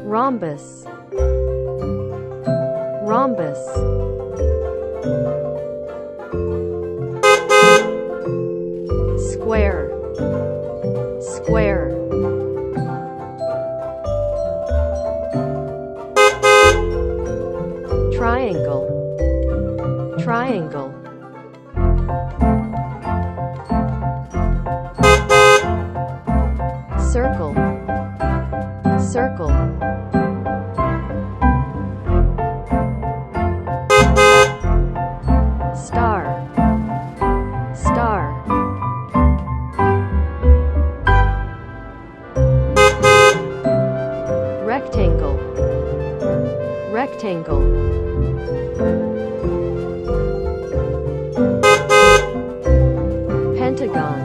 rhombus, rhombus, square, square, triangle, triangle, circle, circle, star, star, rectangle, rectangle, pentagon,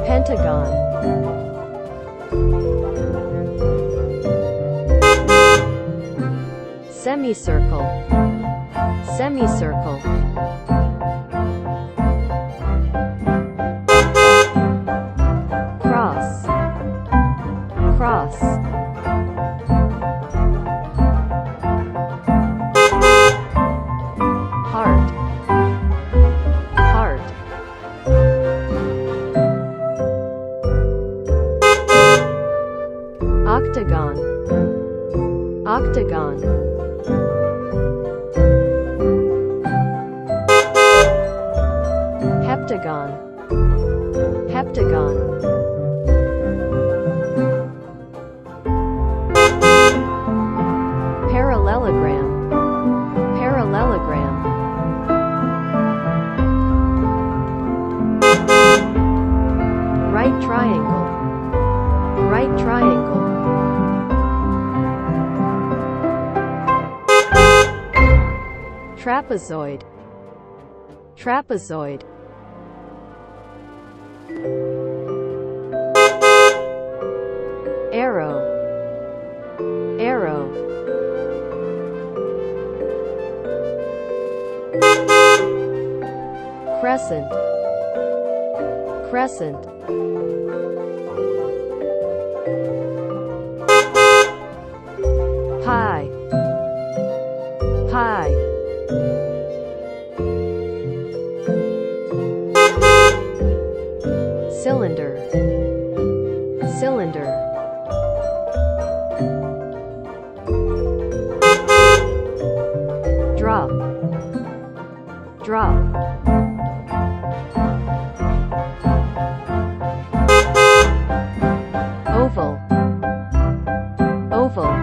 pentagon, semicircle, semicircle, cross, cross, heart, heart, octagon, octagon, heptagon, heptagon, parallelogram, parallelogram, right triangle, right triangle, trapezoid, trapezoid, arrow, arrow, crescent, crescent, pie, pie, cylinder, cylinder, drop, drop, oval, oval,